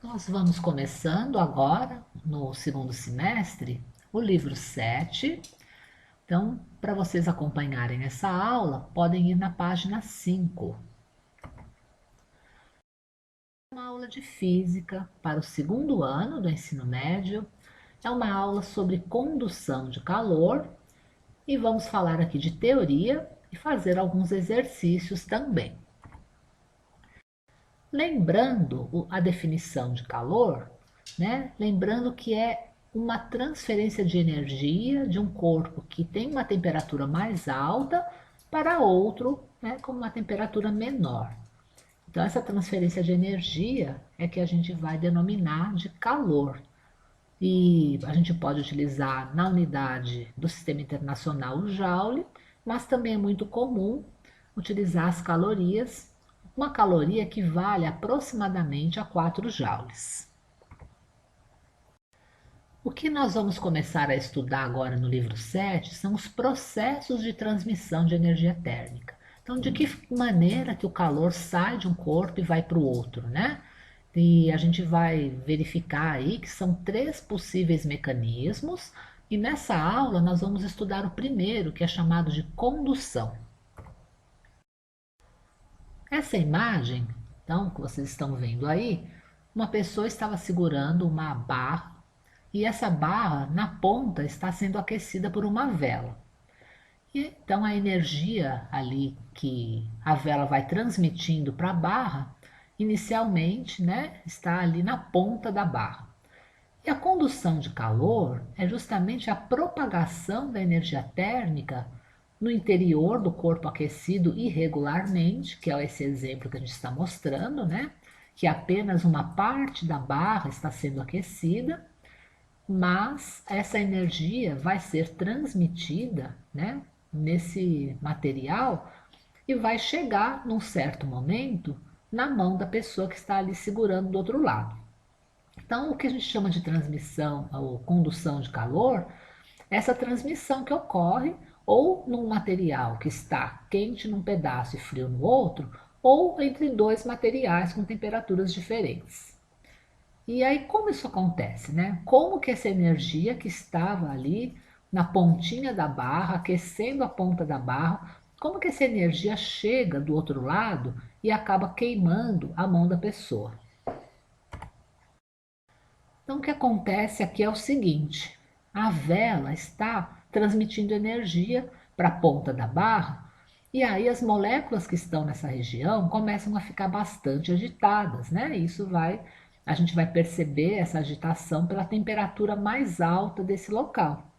Nós vamos começando agora, no segundo semestre, o livro 7. Então, para vocês acompanharem essa aula, podem ir na página 5. Uma aula de física para o segundo ano do ensino médio. É uma aula sobre condução de calor e vamos falar aqui de teoria e fazer alguns exercícios também. Lembrando a definição de calor, né? Lembrando que é uma transferência de energia de um corpo que tem uma temperatura mais alta para outro, né, com uma temperatura menor. Então, essa transferência de energia é que a gente vai denominar de calor. E a gente pode utilizar na unidade do Sistema Internacional o Joule, mas também é muito comum utilizar as calorias. Uma caloria equivale aproximadamente a 4 joules. O que nós vamos começar a estudar agora no livro 7 são os processos de transmissão de energia térmica. Então, de que maneira que o calor sai de um corpo e vai para o outro, né? E a gente vai verificar aí que são 3 possíveis mecanismos, e nessa aula nós vamos estudar o primeiro, que é chamado de condução. Essa imagem, então, que vocês estão vendo aí, uma pessoa estava segurando uma barra e essa barra na ponta está sendo aquecida por uma vela. E então a energia ali que a vela vai transmitindo para a barra, inicialmente, né, está ali na ponta da barra. E a condução de calor é justamente a propagação da energia térmica no interior do corpo aquecido irregularmente, que é esse exemplo que a gente está mostrando, né? Que apenas uma parte da barra está sendo aquecida, mas essa energia vai ser transmitida, né, nesse material e vai chegar num certo momento na mão da pessoa que está ali segurando do outro lado. Então, o que a gente chama de transmissão ou condução de calor, é essa transmissão que ocorre ou num material que está quente num pedaço e frio no outro, ou entre dois materiais com temperaturas diferentes. E aí, como isso acontece, né? Como que essa energia que estava ali na pontinha da barra, aquecendo a ponta da barra, como que essa energia chega do outro lado e acaba queimando a mão da pessoa? Então, o que acontece aqui é o seguinte: a vela está transmitindo energia para a ponta da barra, e aí as moléculas que estão nessa região começam a ficar bastante agitadas, né? A gente vai perceber essa agitação pela temperatura mais alta desse local.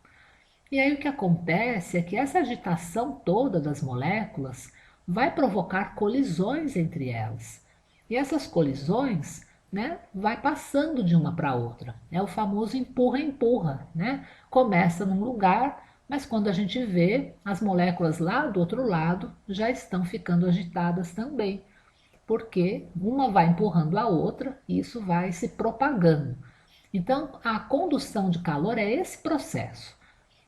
E aí o que acontece é que essa agitação toda das moléculas vai provocar colisões entre elas. E essas colisões, né, vai passando de uma para outra. É o famoso empurra-empurra, né? Começa num lugar, mas quando a gente vê, as moléculas lá do outro lado já estão ficando agitadas também, porque uma vai empurrando a outra e isso vai se propagando. Então, a condução de calor é esse processo.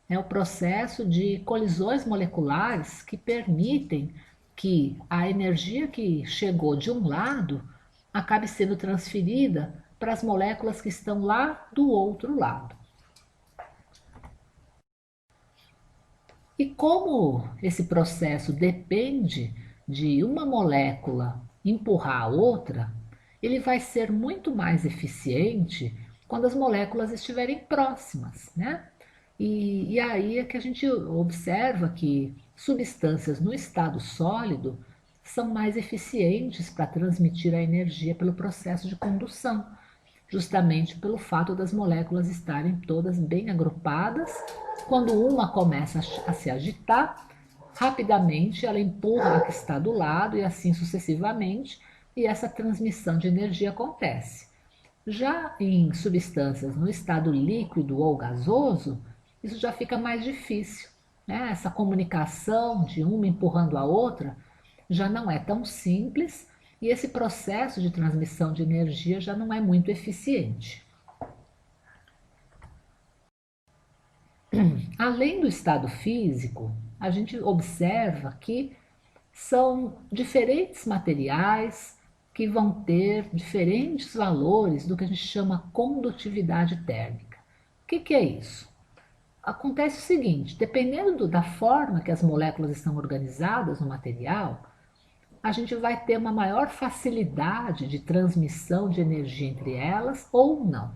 É o processo de colisões moleculares que permitem que a energia que chegou de um lado acabe sendo transferida para as moléculas que estão lá do outro lado. E como esse processo depende de uma molécula empurrar a outra, ele vai ser muito mais eficiente quando as moléculas estiverem próximas, né? E aí é que a gente observa que substâncias no estado sólido são mais eficientes para transmitir a energia pelo processo de condução, justamente pelo fato das moléculas estarem todas bem agrupadas. Quando uma começa a se agitar, rapidamente ela empurra a que está do lado e assim sucessivamente, e essa transmissão de energia acontece. Já em substâncias no estado líquido ou gasoso, isso já fica mais difícil, né? Essa comunicação de uma empurrando a outra já não é tão simples e esse processo de transmissão de energia já não é muito eficiente. Além do estado físico, a gente observa que são diferentes materiais que vão ter diferentes valores do que a gente chama condutividade térmica. O que é isso? Acontece o seguinte, dependendo da forma que as moléculas estão organizadas no material, a gente vai ter uma maior facilidade de transmissão de energia entre elas ou não.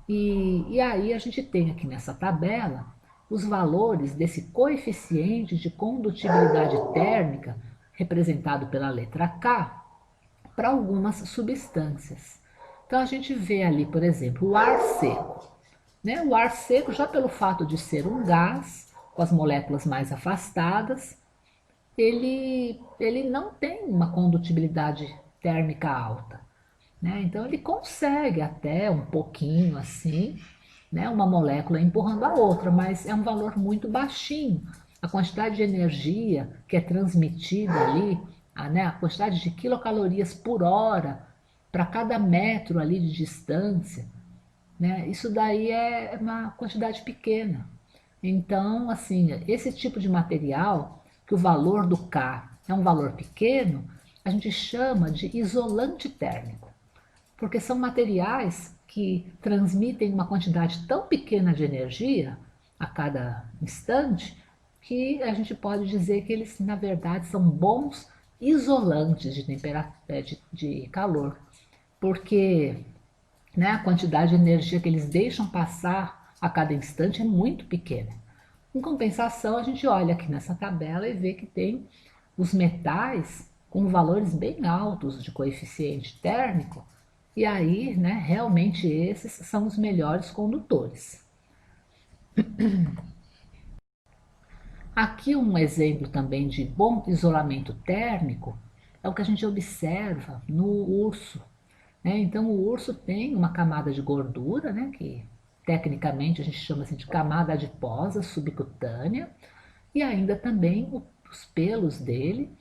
E aí a gente tem aqui nessa tabela os valores desse coeficiente de condutibilidade térmica, representado pela letra K, para algumas substâncias. Então a gente vê ali, por exemplo, o ar seco. Né? O ar seco, já pelo fato de ser um gás, com as moléculas mais afastadas, ele não tem uma condutibilidade térmica alta. Né? Então ele consegue até um pouquinho assim, né? Uma molécula empurrando a outra, mas é um valor muito baixinho. A quantidade de energia que é transmitida ali, né? A quantidade de quilocalorias por hora para cada metro ali de distância, né? Isso daí é uma quantidade pequena. Então, assim, esse tipo de material, que o valor do K é um valor pequeno, a gente chama de isolante térmico, porque são materiais que transmitem uma quantidade tão pequena de energia a cada instante que a gente pode dizer que eles, na verdade, são bons isolantes de temperatura, de calor, porque, né, a quantidade de energia que eles deixam passar a cada instante é muito pequena. Em compensação, a gente olha aqui nessa tabela e vê que tem os metais com valores bem altos de coeficiente térmico, e aí, né, realmente esses são os melhores condutores. Aqui um exemplo também de bom isolamento térmico é o que a gente observa no urso. Né? Então o urso tem uma camada de gordura, né, que tecnicamente a gente chama assim de camada adiposa subcutânea, e ainda também os pelos dele.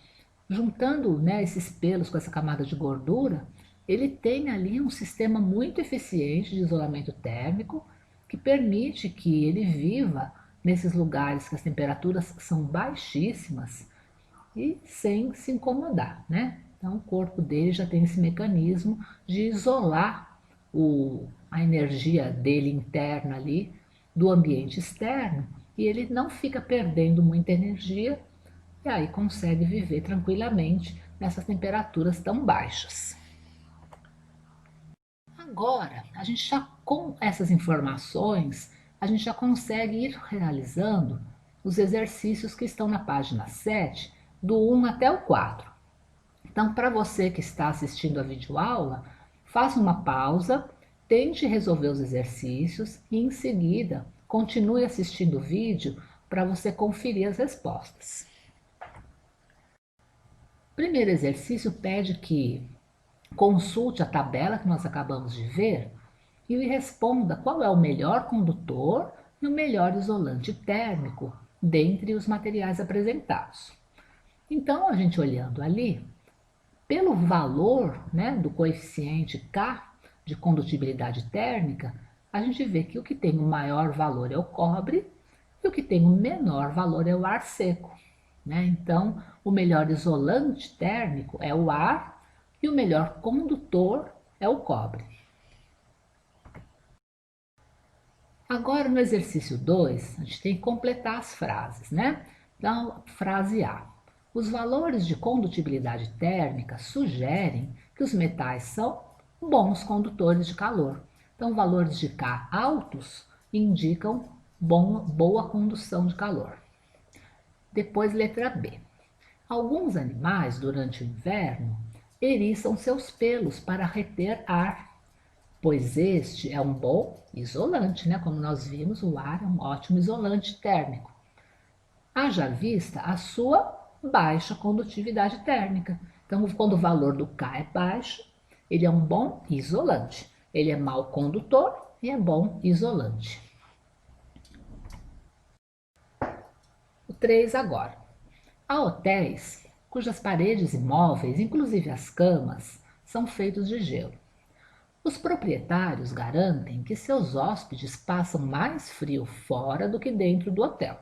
Juntando, né, esses pelos com essa camada de gordura, ele tem ali um sistema muito eficiente de isolamento térmico que permite que ele viva nesses lugares que as temperaturas são baixíssimas e sem se incomodar, né? Então o corpo dele já tem esse mecanismo de isolar a energia dele interna ali do ambiente externo, e ele não fica perdendo muita energia e aí consegue viver tranquilamente nessas temperaturas tão baixas. Agora, a gente já com essas informações, a gente já consegue ir realizando os exercícios que estão na página 7, do 1 até o 4. Então, para você que está assistindo a videoaula, faça uma pausa, tente resolver os exercícios e em seguida continue assistindo o vídeo para você conferir as respostas. O primeiro exercício pede que consulte a tabela que nós acabamos de ver e responda qual é o melhor condutor e o melhor isolante térmico dentre os materiais apresentados. Então, a gente olhando ali, pelo valor, né, do coeficiente K de condutibilidade térmica, a gente vê que o que tem o maior valor é o cobre e o que tem o menor valor é o ar seco. Né? Então, o melhor isolante térmico é o ar e o melhor condutor é o cobre. Agora, no exercício 2, a gente tem que completar as frases, né? Então, frase A. Os valores de condutibilidade térmica sugerem que os metais são bons condutores de calor. Então, valores de K altos indicam boa condução de calor. Depois, letra B. Alguns animais, durante o inverno, eriçam seus pelos para reter ar, pois este é um bom isolante, né? Como nós vimos, o ar é um ótimo isolante térmico. Haja vista a sua baixa condutividade térmica. Então, quando o valor do K é baixo, ele é um bom isolante. Ele é mau condutor e é bom isolante. O 3 agora. Há hotéis cujas paredes e móveis, inclusive as camas, são feitos de gelo. Os proprietários garantem que seus hóspedes passam mais frio fora do que dentro do hotel.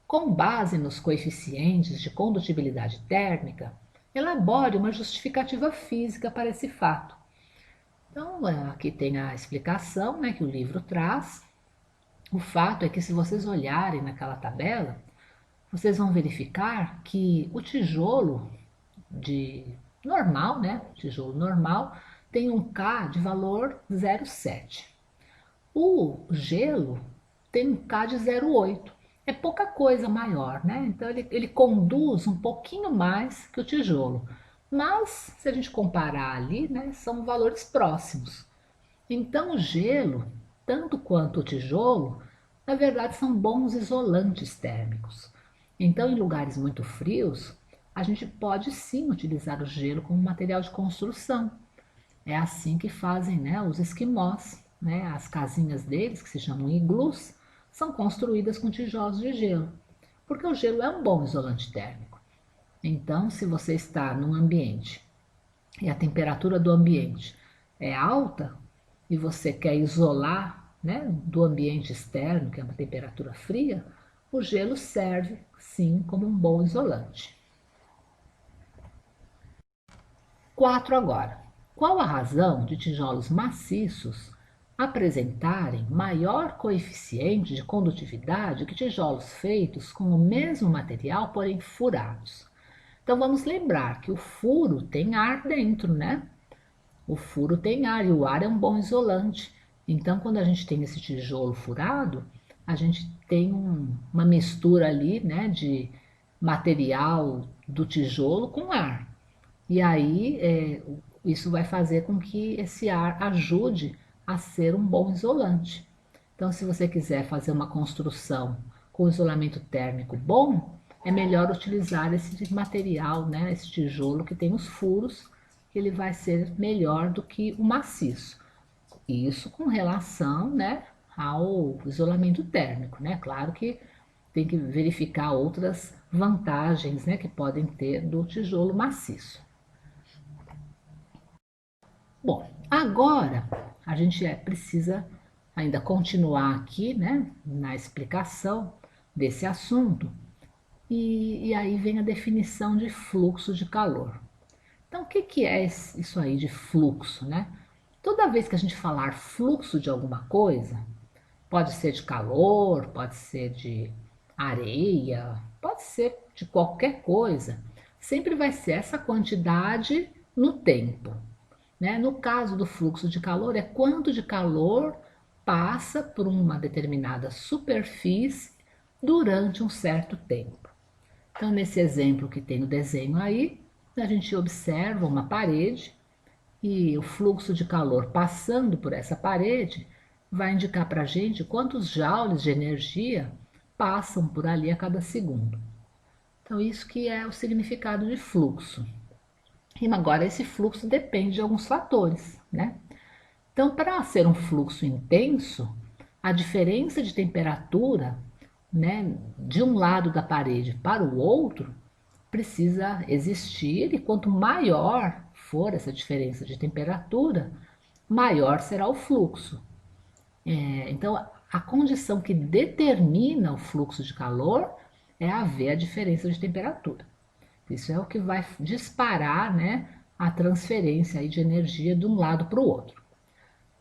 Com base nos coeficientes de condutibilidade térmica, elabore uma justificativa física para esse fato. Então, aqui tem a explicação, né, que o livro traz. O fato é que, se vocês olharem naquela tabela, vocês vão verificar que o tijolo de normal, né, tijolo normal, tem um K de valor 0,7. O gelo tem um K de 0,8. É pouca coisa maior, né? Então ele conduz um pouquinho mais que o tijolo. Mas, se a gente comparar ali, né, são valores próximos. Então, o gelo, tanto quanto o tijolo, na verdade são bons isolantes térmicos. Então, em lugares muito frios, a gente pode sim utilizar o gelo como material de construção. É assim que fazem, né, os esquimós. Né? As casinhas deles, que se chamam iglus, são construídas com tijolos de gelo, porque o gelo é um bom isolante térmico. Então, se você está num ambiente e a temperatura do ambiente é alta e você quer isolar, né, do ambiente externo, que é uma temperatura fria, o gelo serve sim como um bom isolante. 4 agora. Qual a razão de tijolos maciços apresentarem maior coeficiente de condutividade que tijolos feitos com o mesmo material, porém furados? Então vamos lembrar que o furo tem ar dentro, né? O furo tem ar e o ar é um bom isolante. Então, quando a gente tem esse tijolo furado, a gente tem uma mistura ali, né, de material do tijolo com ar. E aí, isso vai fazer com que esse ar ajude a ser um bom isolante. Então, se você quiser fazer uma construção com isolamento térmico bom, é melhor utilizar esse material, né, esse tijolo que tem os furos, que ele vai ser melhor do que o maciço. Isso com relação, né, ao isolamento térmico, né? Claro que tem que verificar outras vantagens, né, que podem ter do tijolo maciço. Bom, agora a gente precisa ainda continuar aqui, né, na explicação desse assunto, e aí vem a definição de fluxo de calor. Então, o que, que é isso aí de fluxo, né? Toda vez que a gente falar fluxo de alguma coisa, pode ser de calor, pode ser de areia, pode ser de qualquer coisa, sempre vai ser essa quantidade no tempo. Né? No caso do fluxo de calor, é quanto de calor passa por uma determinada superfície durante um certo tempo. Então, nesse exemplo que tem no desenho aí, a gente observa uma parede e o fluxo de calor passando por essa parede vai indicar para a gente quantos joules de energia passam por ali a cada segundo. Então, isso que é o significado de fluxo. E agora, esse fluxo depende de alguns fatores, né? Então, para ser um fluxo intenso, a diferença de temperatura, né, de um lado da parede para o outro precisa existir, e quanto maior for essa diferença de temperatura, maior será o fluxo. Então, a condição que determina o fluxo de calor é haver a diferença de temperatura. Isso é o que vai disparar, né, a transferência aí de energia de um lado para o outro.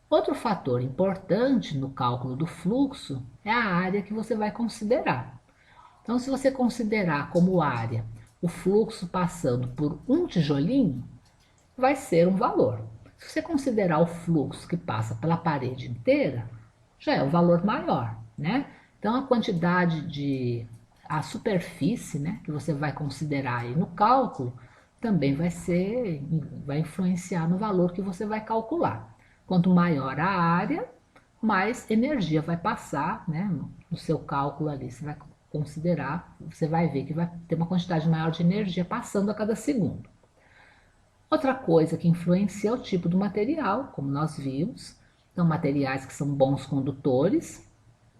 Outro fator importante no cálculo do fluxo é a área que você vai considerar. Então, se você considerar como área o fluxo passando por um tijolinho, vai ser um valor. Se você considerar o fluxo que passa pela parede inteira, já é um valor maior, né? Então, a quantidade a superfície, né, que você vai considerar aí no cálculo, também vai influenciar no valor que você vai calcular. Quanto maior a área, mais energia vai passar, né, no seu cálculo ali. Você vai considerar, você vai ver que vai ter uma quantidade maior de energia passando a cada segundo. Outra coisa que influencia é o tipo do material, como nós vimos. Então, materiais que são bons condutores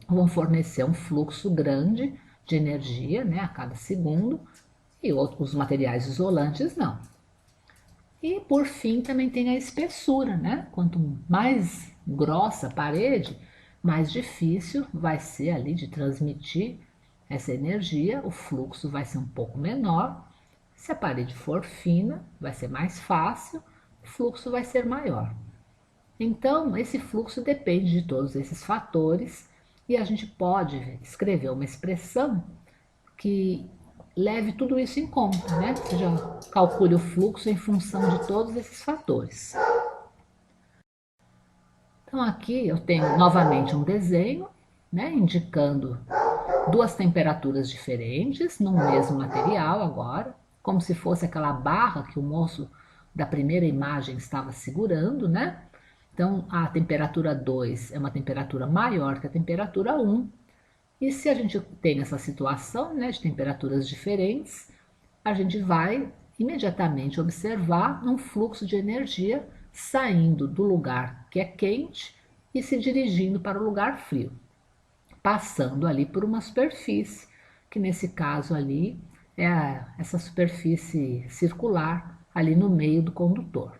vão fornecer um fluxo grande de energia, né, a cada segundo, e outros materiais isolantes não. E por fim também tem a espessura, né? Quanto mais grossa a parede, mais difícil vai ser ali de transmitir essa energia, o fluxo vai ser um pouco menor Se a parede for fina, vai ser mais fácil, o fluxo vai ser maior. Então, esse fluxo depende de todos esses fatores e a gente pode escrever uma expressão que leve tudo isso em conta, né? Você já calcule o fluxo em função de todos esses fatores. Então, aqui eu tenho novamente um desenho, né, indicando duas temperaturas diferentes no mesmo material agora, como se fosse aquela barra que o moço da primeira imagem estava segurando, né? Então, a temperatura 2 é uma temperatura maior que a temperatura 1. E se a gente tem essa situação, né, de temperaturas diferentes, a gente vai imediatamente observar um fluxo de energia saindo do lugar que é quente e se dirigindo para o lugar frio, passando ali por uma superfície, que nesse caso ali é essa superfície circular ali no meio do condutor.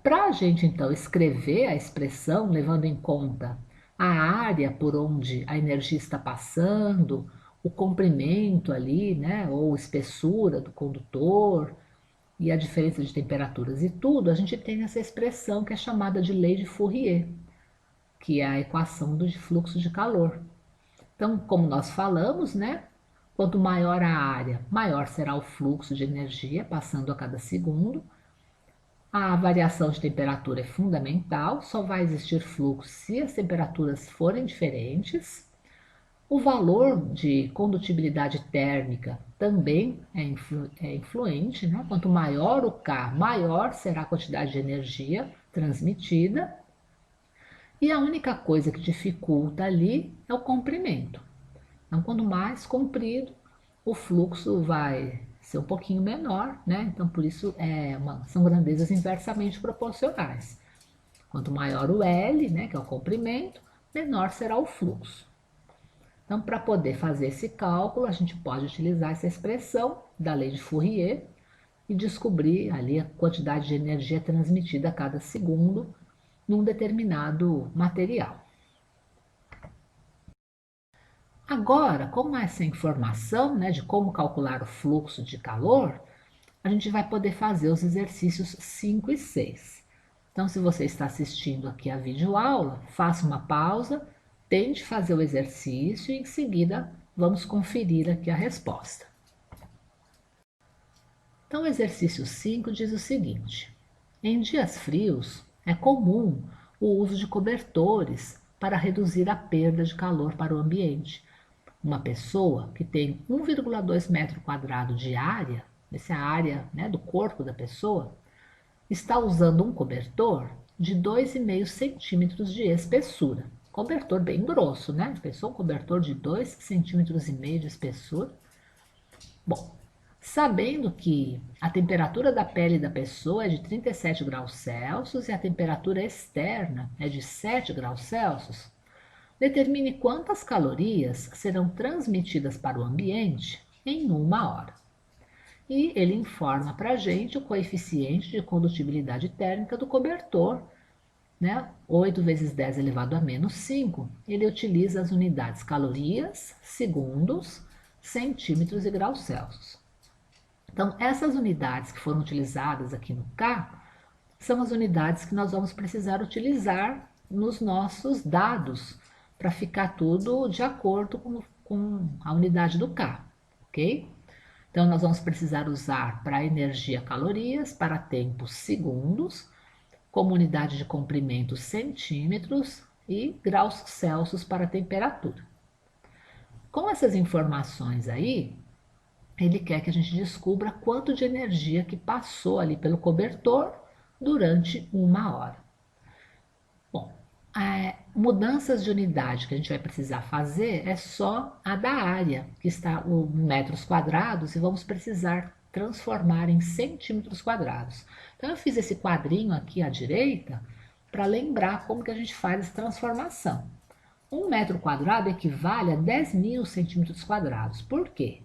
Para a gente então escrever a expressão, levando em conta a área por onde a energia está passando, o comprimento ali, né, ou espessura do condutor e a diferença de temperaturas e tudo, a gente tem essa expressão que é chamada de lei de Fourier, que é a equação do fluxo de calor. Então, como nós falamos, né, quanto maior a área, maior será o fluxo de energia passando a cada segundo. A variação de temperatura é fundamental, só vai existir fluxo se as temperaturas forem diferentes. O valor de condutibilidade térmica também é influente, né? Quanto maior o K, maior será a quantidade de energia transmitida. E a única coisa que dificulta ali é o comprimento. Então, quanto mais comprido, o fluxo vai ser um pouquinho menor, né? Então, por isso são grandezas inversamente proporcionais. Quanto maior o L, né, que é o comprimento, menor será o fluxo. Então, para poder fazer esse cálculo, a gente pode utilizar essa expressão da lei de Fourier e descobrir ali a quantidade de energia transmitida a cada segundo num determinado material. Agora, com essa informação, né, de como calcular o fluxo de calor, a gente vai poder fazer os exercícios 5 e 6. Então, se você está assistindo aqui a videoaula, faça uma pausa, tente fazer o exercício e em seguida vamos conferir aqui a resposta. Então, o exercício 5 diz o seguinte: em dias frios, é comum o uso de cobertores para reduzir a perda de calor para o ambiente. Uma pessoa que tem 1,2 metro quadrado de área, essa é a área, né, do corpo da pessoa, está usando um cobertor de 2,5 centímetros de espessura. Cobertor bem grosso, né? Pensou um cobertor de 2,5 centímetros de espessura? Bom, sabendo que a temperatura da pele da pessoa é de 37 graus Celsius e a temperatura externa é de 7 graus Celsius, determine quantas calorias serão transmitidas para o ambiente em 1 hora. E ele informa para a gente o coeficiente de condutibilidade térmica do cobertor, né? 8 vezes 10 elevado a menos 5. Ele utiliza as unidades calorias, segundos, centímetros e graus Celsius. Então, essas unidades que foram utilizadas aqui no K são as unidades que nós vamos precisar utilizar nos nossos dados para ficar tudo de acordo com a unidade do K, ok? Então, nós vamos precisar usar para energia calorias, para tempo segundos, como unidade de comprimento centímetros e graus Celsius para temperatura. Com essas informações aí, ele quer que a gente descubra quanto de energia que passou ali pelo cobertor durante 1 hora. Bom, mudanças de unidade que a gente vai precisar fazer é só a da área, que está em metros quadrados, e vamos precisar transformar em centímetros quadrados. Então, eu fiz esse quadrinho aqui à direita para lembrar como que a gente faz essa transformação. 1 metro quadrado equivale a 10.000 centímetros quadrados. Por quê?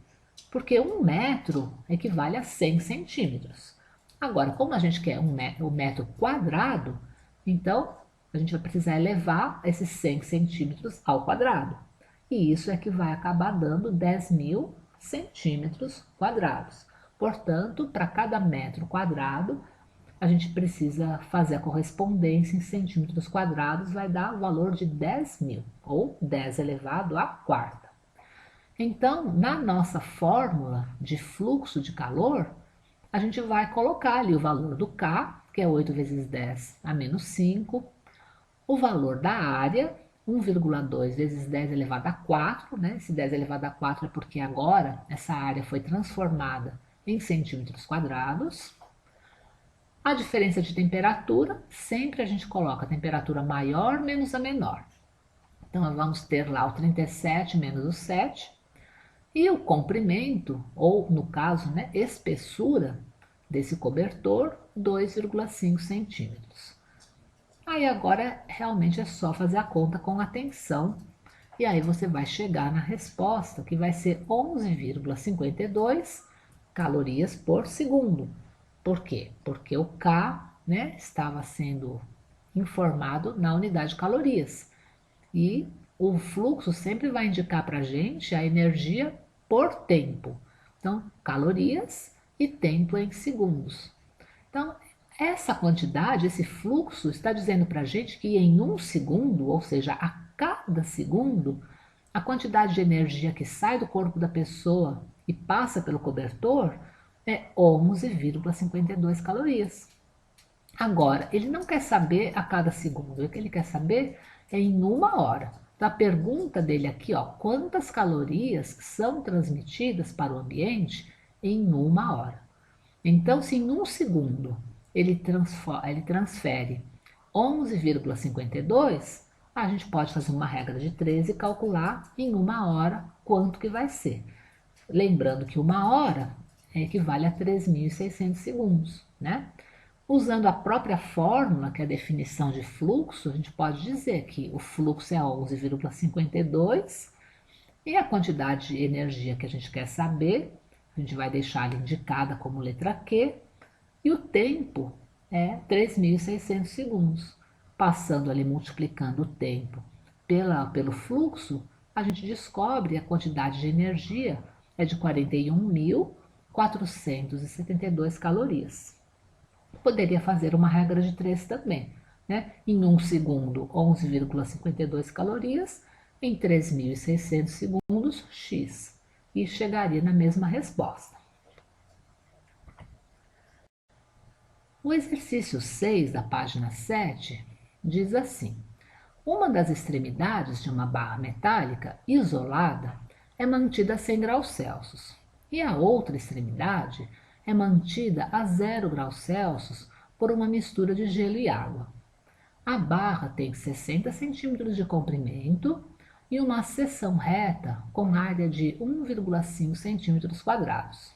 Porque 1 metro equivale a 100 centímetros. Agora, como a gente quer um metro quadrado, então a gente vai precisar elevar esses 100 centímetros ao quadrado. E isso é que vai acabar dando 10.000 centímetros quadrados. Portanto, para cada metro quadrado, a gente precisa fazer a correspondência em centímetros quadrados, vai dar o valor de 10.000, ou 10 elevado à quarta. Então, na nossa fórmula de fluxo de calor, a gente vai colocar ali o valor do K, que é 8 vezes 10 a menos 5, o valor da área, 1,2 vezes 10 elevado a 4, né? Esse 10 elevado a 4 é porque agora essa área foi transformada em centímetros quadrados. A diferença de temperatura, sempre a gente coloca a temperatura maior menos a menor. Então, vamos ter lá o 37 menos o 7. E o comprimento, ou no caso, né, espessura desse cobertor, 2,5 centímetros. Aí agora realmente é só fazer a conta com atenção. E aí você vai chegar na resposta, que vai ser 11,52 calorias por segundo. Por quê? Porque o K, né, estava sendo informado na unidade de calorias. E o fluxo sempre vai indicar para a gente a energia por tempo. Então, calorias e tempo em segundos. Então, essa quantidade, esse fluxo, está dizendo para a gente que em um segundo, ou seja, a cada segundo, a quantidade de energia que sai do corpo da pessoa e passa pelo cobertor é 11,52 calorias. Agora, ele não quer saber a cada segundo, o que ele quer saber é em uma hora. Então, a pergunta dele aqui, ó, quantas calorias são transmitidas para o ambiente em uma hora? Então, se em um segundo ele transfere 11,52, a gente pode fazer uma regra de 13 e calcular em uma hora quanto que vai ser. Lembrando que uma hora equivale a 3.600 segundos, né? Usando a própria fórmula, que é a definição de fluxo, a gente pode dizer que o fluxo é 11,52 e a quantidade de energia que a gente quer saber, a gente vai deixar ali indicada como letra Q, e o tempo é 3.600 segundos. Passando ali, multiplicando o tempo pelo fluxo, a gente descobre a quantidade de energia é de 41.472 calorias. Poderia fazer uma regra de 3 também, né? Em um segundo, 11,52 calorias, em 3.600 segundos, x, e chegaria na mesma resposta. O exercício 6 da página 7 diz assim: uma das extremidades de uma barra metálica isolada é mantida a 100 graus Celsius e a outra extremidade é mantida a 0 graus Celsius por uma mistura de gelo e água. A barra tem 60 centímetros de comprimento e uma seção reta com área de 1,5 centímetros quadrados.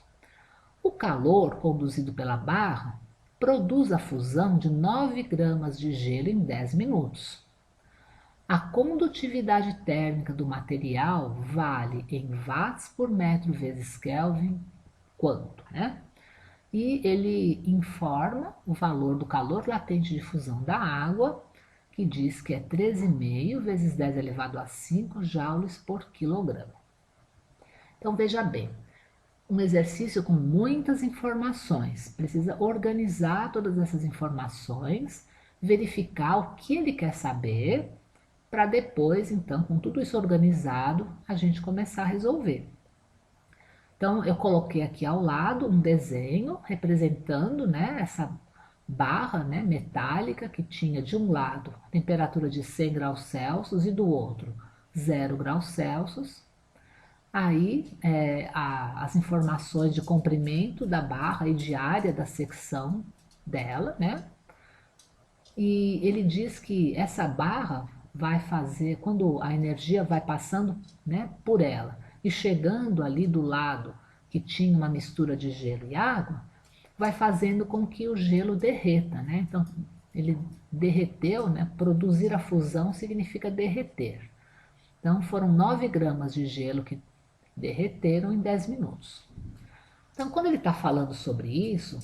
O calor conduzido pela barra produz a fusão de 9 gramas de gelo em 10 minutos. A condutividade térmica do material vale em watts por metro vezes Kelvin quanto, né? E ele informa o valor do calor latente de fusão da água, que diz que é 13,5 vezes 10 elevado a 5 joules por quilograma. Então veja bem, um exercício com muitas informações, precisa organizar todas essas informações, verificar o que ele quer saber, para depois, então, com tudo isso organizado, a gente começar a resolver. Então, eu coloquei aqui ao lado um desenho representando, né, essa barra, né, metálica que tinha de um lado a temperatura de 100 graus Celsius e do outro 0 graus Celsius. Aí, as informações de comprimento da barra e de área da secção dela, né? E ele diz que essa barra vai fazer, quando a energia vai passando, né, por ela e chegando ali do lado que tinha uma mistura de gelo e água, vai fazendo com que o gelo derreta, né? Então, ele derreteu, né? Produzir a fusão significa derreter. Então, foram 9 gramas de gelo que derreteram em 10 minutos. Então, quando ele está falando sobre isso,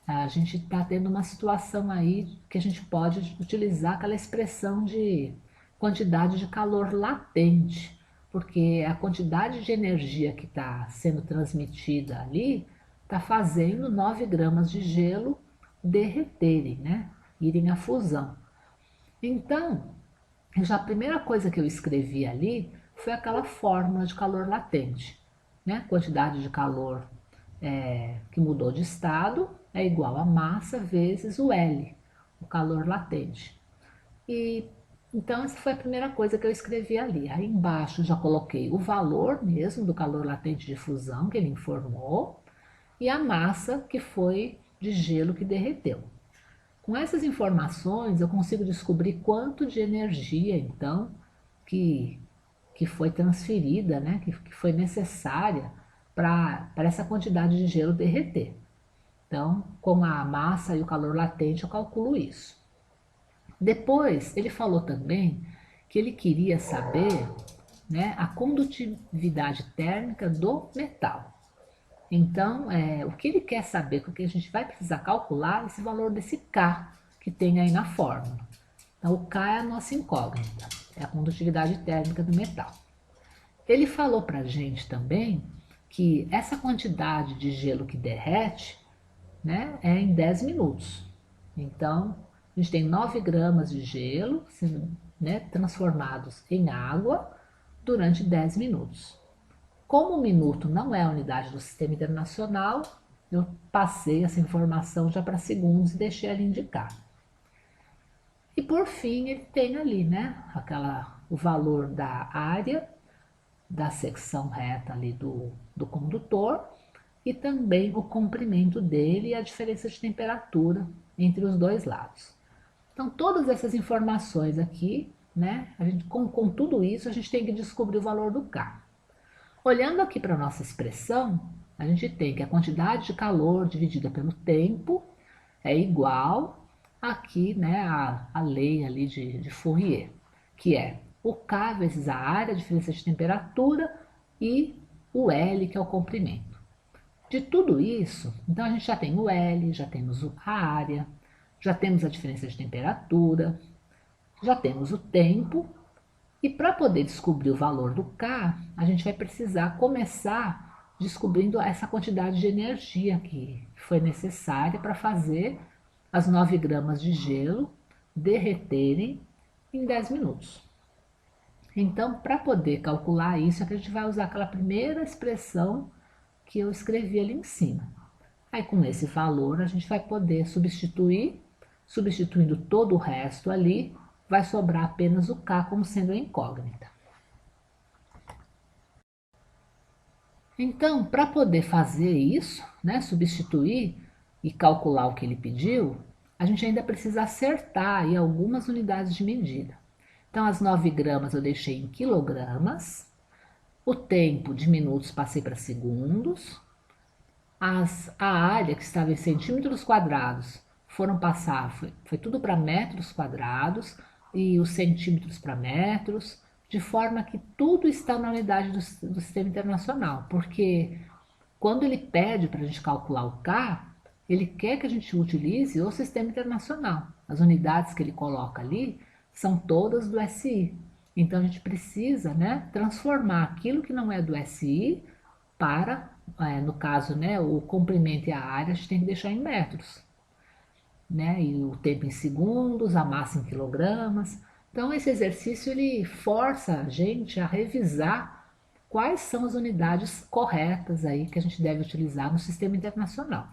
a gente está tendo uma situação aí que a gente pode utilizar aquela expressão de quantidade de calor latente, porque a quantidade de energia que está sendo transmitida ali está fazendo 9 gramas de gelo derreterem, né? Irem à fusão. Então, já a primeira coisa que eu escrevi ali foi aquela fórmula de calor latente, né? Quantidade de calor que mudou de estado é igual a massa vezes o L, o calor latente. E então essa foi a primeira coisa que eu escrevi ali. Aí embaixo já coloquei o valor mesmo do calor latente de fusão que ele informou e a massa que foi de gelo que derreteu. Com essas informações eu consigo descobrir quanto de energia então que, que foi transferida, né, que foi necessária para essa quantidade de gelo derreter. Então, com a massa e o calor latente, eu calculo isso. Depois, ele falou também que ele queria saber, né, a condutividade térmica do metal. Então, o que ele quer saber, porque a gente vai precisar calcular esse valor desse K que tem aí na fórmula. Então, o K é a nossa incógnita, é a condutividade térmica do metal. Ele falou para a gente também que essa quantidade de gelo que derrete, né, é em 10 minutos. Então, a gente tem 9 gramas de gelo sendo, né, transformados em água durante 10 minutos. Como o minuto não é a unidade do sistema internacional, eu passei essa informação já para segundos e deixei ali indicar. E por fim, ele tem ali, né, o valor da área da secção reta ali do condutor e também o comprimento dele e a diferença de temperatura entre os dois lados. Então, todas essas informações aqui, né, com tudo isso, a gente tem que descobrir o valor do K. Olhando aqui para a nossa expressão, a gente tem que a quantidade de calor dividida pelo tempo é igual aqui, né, a lei ali de Fourier, que é o K vezes a área, a diferença de temperatura, e o L, que é o comprimento. De tudo isso, então a gente já tem o L, já temos a área, já temos a diferença de temperatura, já temos o tempo, e para poder descobrir o valor do K, a gente vai precisar começar descobrindo essa quantidade de energia que foi necessária para fazer as 9 gramas de gelo derreterem em 10 minutos. Então, para poder calcular isso, é que a gente vai usar aquela primeira expressão que eu escrevi ali em cima. Aí, com esse valor, a gente vai poder substituir, substituindo todo o resto ali, vai sobrar apenas o K como sendo a incógnita. Então, para poder fazer isso, né, substituir e calcular o que ele pediu, a gente ainda precisa acertar aí algumas unidades de medida. Então, as 9 gramas eu deixei em quilogramas, o tempo de minutos passei para segundos, a área que estava em centímetros quadrados foram passar, foi tudo para metros quadrados e os centímetros para metros, de forma que tudo está na unidade do sistema internacional, porque quando ele pede para a gente calcular o K, ele quer que a gente utilize o sistema internacional. As unidades que ele coloca ali são todas do SI. Então a gente precisa, né, transformar aquilo que não é do SI para, no caso, né, o comprimento e a área, a gente tem que deixar em metros, né, e o tempo em segundos, a massa em quilogramas. Então esse exercício ele força a gente a revisar quais são as unidades corretas aí que a gente deve utilizar no sistema internacional.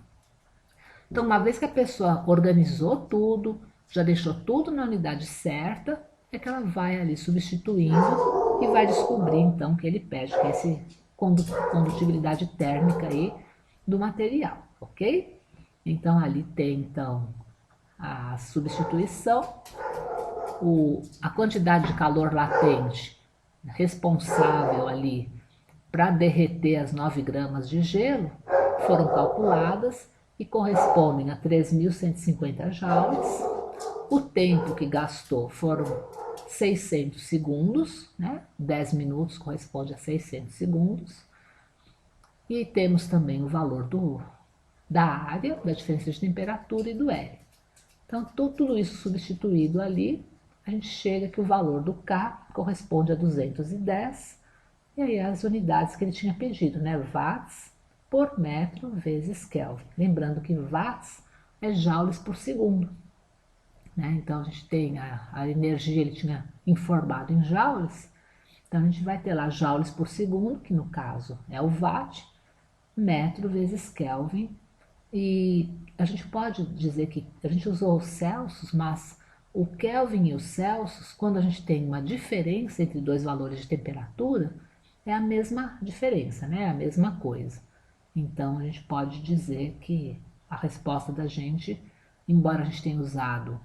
Então, uma vez que a pessoa organizou tudo, já deixou tudo na unidade certa, é que ela vai ali substituindo e vai descobrir então o que ele pede, que é essa condutibilidade térmica aí do material, ok? Então ali tem então a substituição, a quantidade de calor latente responsável ali para derreter as 9 gramas de gelo foram calculadas e correspondem a 3.150 joules. O tempo que gastou foram 600 segundos, né? 10 minutos corresponde a 600 segundos. E temos também o valor da área, da diferença de temperatura e do L. Então, tudo isso substituído ali, a gente chega que o valor do K corresponde a 210 E aí as unidades que ele tinha pedido, né? Watts por metro vezes Kelvin. Lembrando que watts é joules por segundo, né? Então a gente tem a energia, ele tinha informado em joules, então a gente vai ter lá joules por segundo, que no caso é o watt, metro vezes Kelvin, e a gente pode dizer que a gente usou os Celsius, mas o Kelvin e o Celsius, quando a gente tem uma diferença entre dois valores de temperatura, é a mesma diferença, né? É a mesma coisa. Então a gente pode dizer que a resposta da gente, embora a gente tenha usado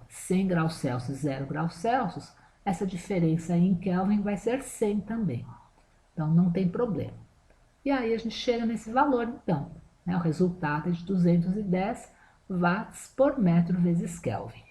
100 graus Celsius, 0 graus Celsius, essa diferença em Kelvin vai ser 100 também. Então não tem problema. E aí a gente chega nesse valor então, né? O resultado é de 210 watts por metro vezes Kelvin.